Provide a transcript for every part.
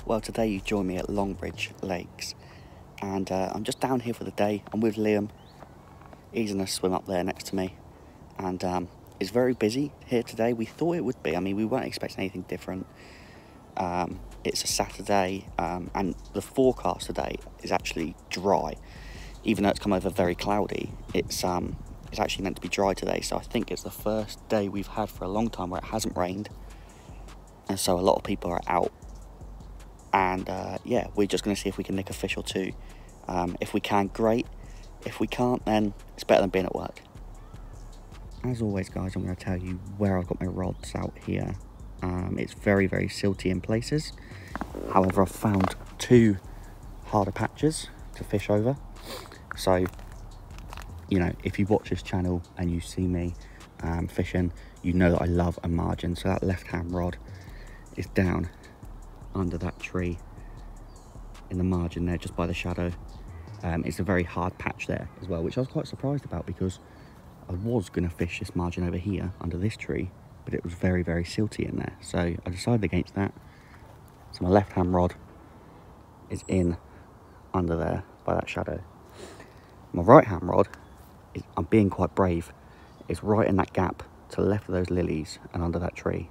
Well, today you join me at Longbridge Lakes, and I'm just down here for the day. I'm with Liam. He's in a swim up there next to me, and it's very busy here today. We thought it would be. I mean, we weren't expecting anything different. It's a Saturday, and the forecast today is actually dry. Even though it's come over very cloudy, it's actually meant to be dry today. So I think it's the first day we've had for a long time where it hasn't rained, and so a lot of people are out. And yeah, we're just going to see if we can nick a fish or two. If we can, great. If we can't, then it's better than being at work. As always, guys, I'm going to tell you where I've got my rods out here. It's very, very silty in places. However, I've found two harder patches to fish over. So, you know, if you watch this channel and you see me fishing, you know that I love a margin. So that left-hand rod is down under that tree in the margin there, just by the shadow. It's a very hard patch there as well, which I was quite surprised about, because I was going to fish this margin over here under this tree, but it was very, very silty in there, so I decided against that. So my left hand rod is in under there by that shadow. My right hand rod is, I'm being quite brave, it's right in that gap to the left of those lilies and under that tree.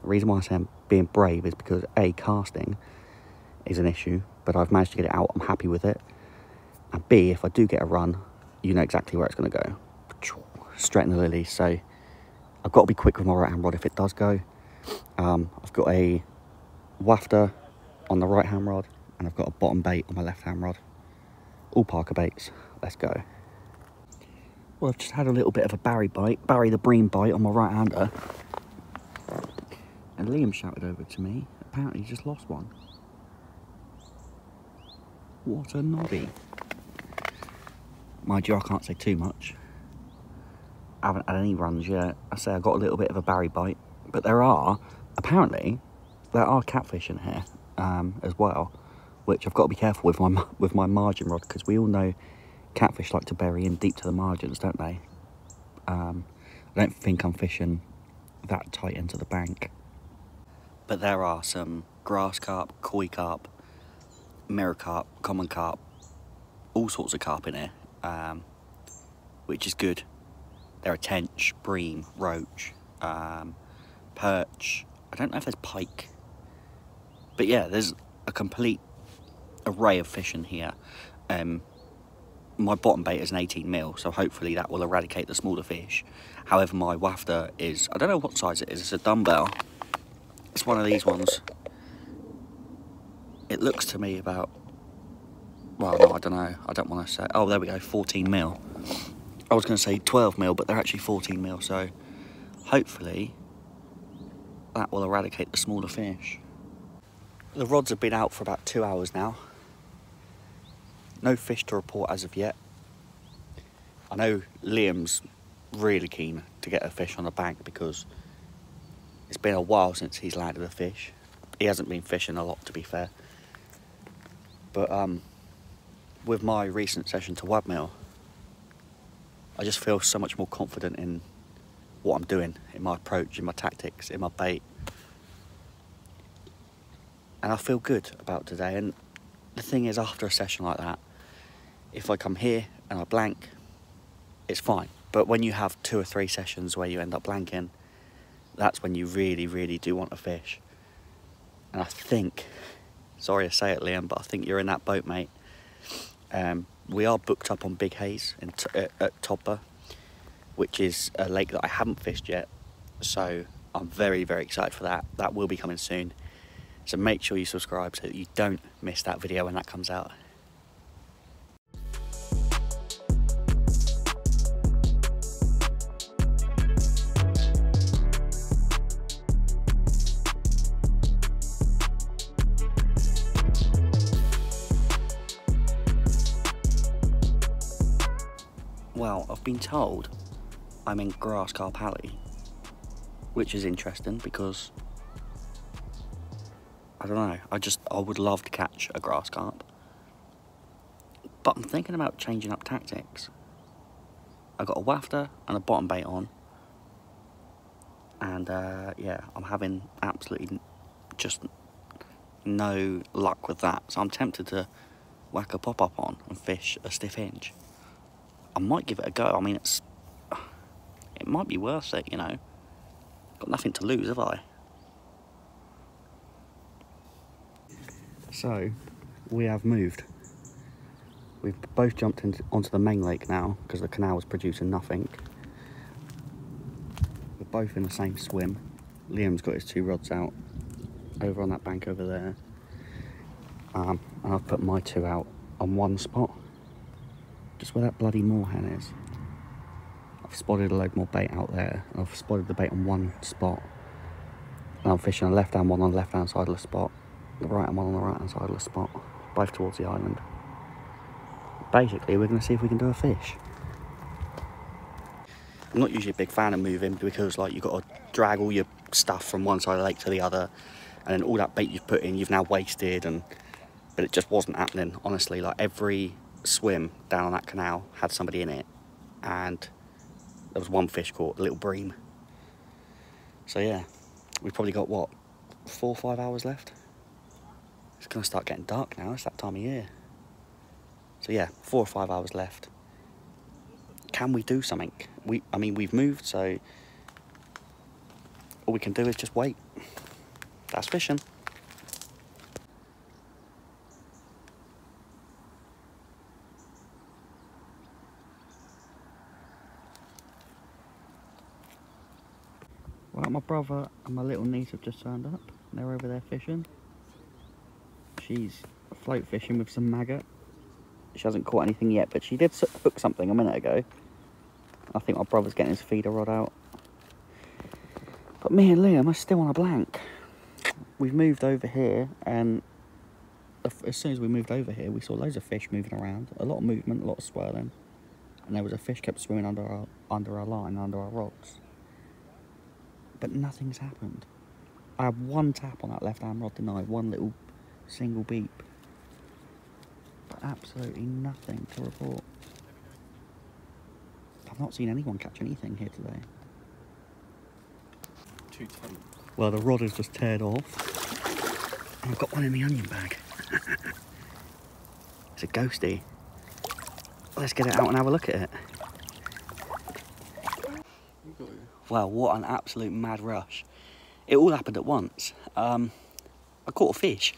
The reason why I say I'm being brave is because A, casting is an issue, but I've managed to get it out. I'm happy with it. And B, if I do get a run, you know exactly where it's going to go. Straight in the lilies. So I've got to be quick with my right hand rod if it does go. I've got a wafter on the right hand rod, and I've got a bottom bait on my left hand rod. All Parker baits. Let's go. Well, I've just had a little bit of a Barry the Bream bite on my right hander. And Liam shouted over to me. Apparently he just lost one. What a noddy. Mind you, I can't say too much. I haven't had any runs yet. I say I got a little bit of a Barry bite. But apparently, there are catfish in here as well, which I've got to be careful with my margin rod, because we all know catfish like to bury in deep to the margins, don't they? I don't think I'm fishing that tight into the bank. But there are some grass carp, koi carp, mirror carp, common carp, all sorts of carp in here, which is good. There are tench, bream, roach, perch. I don't know if there's pike. But yeah, there's a complete array of fish in here. My bottom bait is an 18mm, so hopefully that will eradicate the smaller fish. However, my wafter is, I don't know what size it is, it's a dumbbell. It's one of these ones. It looks to me about, well, no, I don't know. I don't want to say, oh, there we go, 14mm. I was going to say 12mm, but they're actually 14mm, so hopefully that will eradicate the smaller fish. The rods have been out for about 2 hours now. No fish to report as of yet. I know Liam's really keen to get a fish on the bank, because it's been a while since he's landed a fish. He hasn't been fishing a lot, to be fair. But with my recent session to Wadmill, I just feel so much more confident in what I'm doing, in my approach, in my tactics, in my bait. And I feel good about today. And the thing is, after a session like that, If I come here and I blank, it's fine. But when you have 2 or 3 sessions where you end up blanking, that's when you really, really do want to fish. And I think, sorry to say it, Liam, but I think you're in that boat, mate. We are booked up on Big Haze at Topper, which is a lake that I haven't fished yet. So I'm very, very excited for that. That will be coming soon. So make sure you subscribe so that you don't miss that video when that comes out. Well, I've been told I'm in Grass Carp Alley, which is interesting because, I don't know, I would love to catch a grass carp. But I'm thinking about changing up tactics. I've got a wafter and a bottom bait on. And yeah, I'm having absolutely just no luck with that. So I'm tempted to whack a pop-up on and fish a stiff hinge. I might give it a go. I mean, it might be worth it, you know. Got nothing to lose, have I? So, we have moved. We've both jumped onto the main lake now because the canal was producing nothing. We're both in the same swim. Liam's got his 2 rods out over on that bank over there. And I've put my 2 out on one spot. Just where that bloody moorhen is. I've spotted a load more bait out there. I've spotted the bait on one spot. And I'm fishing a left-hand one on the left-hand side of the spot. The right-hand one on the right-hand side of the spot. Both towards the island. Basically, we're going to see if we can do a fish. I'm not usually a big fan of moving because, like, you've got to drag all your stuff from one side of the lake to the other. And then all that bait you've put in, you've now wasted. But it just wasn't happening, honestly. Like, every swim down on that canal had somebody in it, and there was one fish caught, a little bream. So yeah, we've probably got what, 4 or 5 hours left. It's gonna start getting dark now. It's that time of year. So yeah, 4 or 5 hours left. Can we do something? I mean, we've moved, so all we can do is just wait. That's fishing. Well, my brother and my little niece have just turned up. They're over there fishing. She's float fishing with some maggot. She hasn't caught anything yet, but she did hook something a minute ago. I think my brother's getting his feeder rod out. But me and Liam are still on a blank. We've moved over here, and as soon as we moved over here, we saw loads of fish moving around. A lot of movement, a lot of swirling. And there was a fish kept swimming under our line, under our rocks. But nothing's happened. I had one tap on that left-hand rod tonight, one little single beep. But absolutely nothing to report. I've not seen anyone catch anything here today. Too tight. Well, the rod has just teared off. And I've got one in the onion bag. It's a ghosty. Let's get it out and have a look at it. Wow, what an absolute mad rush. It all happened at once. I caught a fish.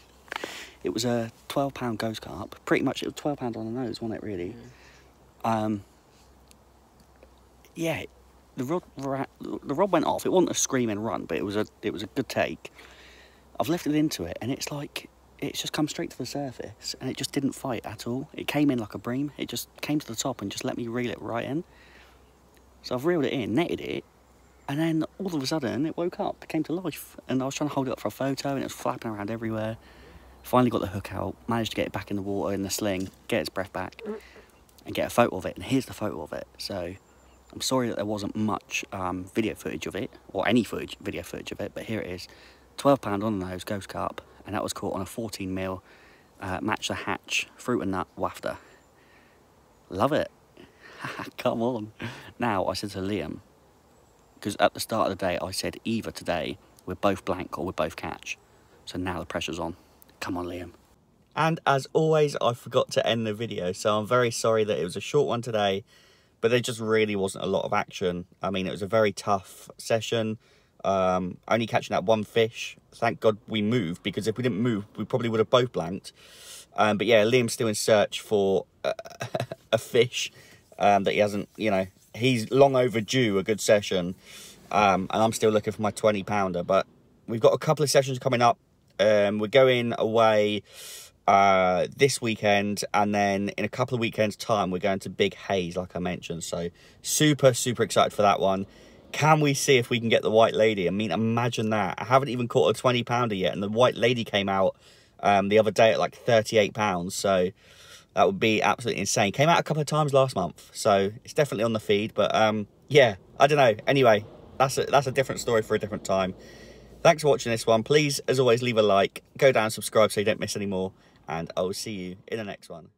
It was a 12-pound ghost carp. Pretty much, it was 12 pounds on the nose, wasn't it, really? Yeah, the rod went off. It wasn't a screaming run, but it was a good take. I've lifted into it, and it's like, it's just come straight to the surface, and it just didn't fight at all. It came in like a bream. It just came to the top and just let me reel it right in. So I've reeled it in, netted it, and then all of a sudden it woke up, it came to life, and I was trying to hold it up for a photo, and it was flapping around everywhere. Finally got the hook out, managed to get it back in the water in the sling, get its breath back, and get a photo of it, and here's the photo of it. So I'm sorry that there wasn't much video footage of it, or any video footage of it, but here it is. 12 pound on the nose, ghost carp, and that was caught on a 14mm match the hatch fruit and nut wafter. Love it. Come on. Now, I said to Liam, because at the start of the day, I said either today we're both blank or we're both catch. So now the pressure's on. Come on, Liam. And as always, I forgot to end the video, so I'm very sorry that it was a short one today, but there just really wasn't a lot of action. I mean, it was a very tough session, only catching that one fish. Thank God we moved, because if we didn't move, we probably would have both blanked. But yeah, Liam's still in search for a fish that he hasn't, you know, he's long overdue a good session. And I'm still looking for my 20-pounder, but we've got a couple of sessions coming up. We're going away this weekend, and then in a couple of weekends time we're going to Big Haze, like I mentioned. So super excited for that one. Can we see if we can get the white lady? I mean, imagine that. I haven't even caught a 20-pounder yet, and the white lady came out the other day at like 38 pounds, so that would be absolutely insane. Came out a couple of times last month, so it's definitely on the feed. But yeah, I don't know. Anyway, that's a different story for a different time. Thanks for watching this one. Please, as always, leave a like, go down and subscribe so you don't miss any more, and I will see you in the next one.